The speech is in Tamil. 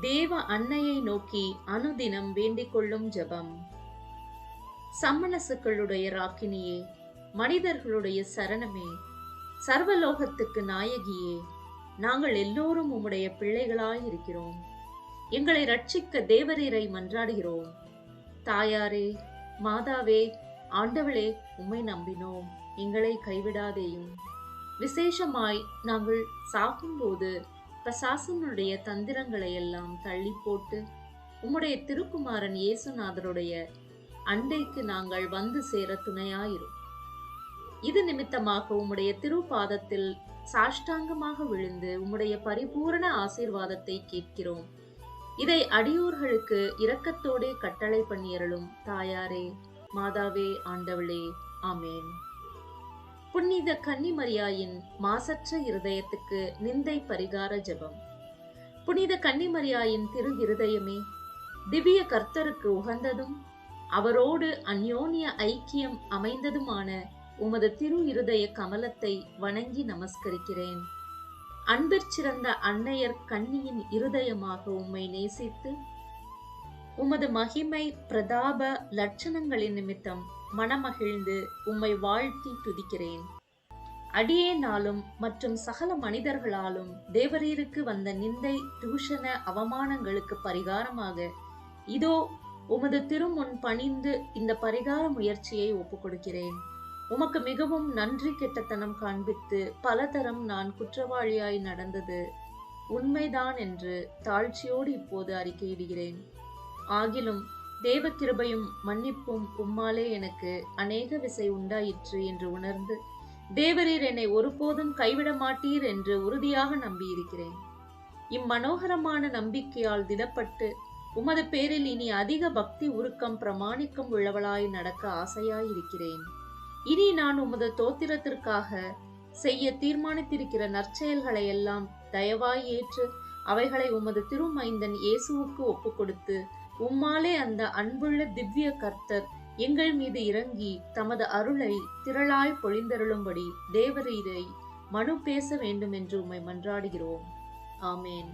தேவ அன்னையை நோக்கி அனுதினம் வேண்டிக் கொள்ளும் ஜெபம். சம்மனசுக்களுடைய ராக்கினியே, மனிதர்களுடைய சரணமே, சர்வலோகத்துக்கு நாயகியே, நாங்கள் எல்லோரும் உம்முடைய பிள்ளைகளாயிருக்கிறோம். எங்களை ரட்சிக்க தேவரீரை மன்றாடுகிறோம். தாயாரே, மாதாவே, ஆண்டவளே, உம்மை நம்பினோம், எங்களை கைவிடாதேயும். விசேஷமாய் நாங்கள் சாகும்போது பிசாசனுடைய தந்திரங்களை எல்லாம் தள்ளி போட்டு உம்முடைய திருக்குமாரன் இயேசுநாதருடைய அண்டைக்கு நாங்கள் வந்து சேர துணையாயிரும். இது நிமித்தமாக உம்முடைய திருப்பாதத்தில் சாஷ்டாங்கமாக விழுந்து உம்முடைய பரிபூரண ஆசீர்வாதத்தை கேட்கிறோம். இதை அடியோர்களுக்கு இரக்கத்தோடே கட்டளை பண்ணியருளும். தாயாரே, மாதாவே, ஆண்டவளே, ஆமேன். புனித கன்னிமரியாயின் மாசற்ற இருதயத்துக்கு நிந்தை பரிகார ஜெபம். புனித கன்னிமரியாயின் திரு இருதயமே, திவ்ய கர்த்தருக்கு உகந்ததும் அவரோடு அந்யோன்ய ஐக்கியம் அமைந்ததுமான உமது திரு இருதய கமலத்தை வணங்கி நமஸ்கரிக்கிறேன். அன்பிற்சிறந்த அன்னையர் கன்னியின் இருதயமாக உம்மை நேசித்து உமது மகிமை பிரதாப லட்சணங்களின் நிமித்தம் மனமகிழ்ந்து உம்மை வாழ்த்தி துதிக்கிறேன். அடியேனாலும் மற்றும் சகல மனிதர்களாலும் தேவரீருக்கு வந்த நிந்தை, தூஷண, அவமானங்களுக்கு பரிகாரமாக இதோ உமது திருமுன் பணிந்து இந்த பரிகார முயற்சியை ஒப்புக்கொடுக்கிறேன். உமக்கு மிகவும் நன்றி கெட்டத்தனம் காண்பித்து பலதரம் நான் குற்றவாளியாய் நடந்தது உண்மைதான் என்று தாழ்ச்சியோடு இப்போது அறிக்கையிடுகிறேன். ஆகிலும் தேவ கிருபையும் மன்னிப்பும் உம்மாலே எனக்கு அநேக விசை உண்டாயிற்று என்று உணர்ந்து தேவரீர் என்னை ஒருபோதும் கைவிட மாட்டீர் என்று உறுதியாக நம்பியிருக்கிறேன். இம்மனோகரமான நம்பிக்கையால் திடப்பட்டு உமது பேரில் இனி அதிக பக்தி, உருக்கம், பிரமாணிக்கம் உள்ளவளாய் நடக்க ஆசையாயிருக்கிறேன். இனி நான் உமது தோத்திரத்திற்காக செய்ய தீர்மானித்திருக்கிற நற்செயல்களை எல்லாம் தயவாய் ஏற்று அவைகளை உமது திருமைந்தன் இயேசுவுக்கு ஒப்புக்கொடுத்து உம்மாலே அந்த அன்புள்ள திவ்ய கர்த்தர் எங்கள் மீது இறங்கி தமது அருளை திரளாய் பொழிந்தருளும்படி தேவரீரை மனு பேச வேண்டும் என்று உம்மை மன்றாடுகிறோம். ஆமேன்.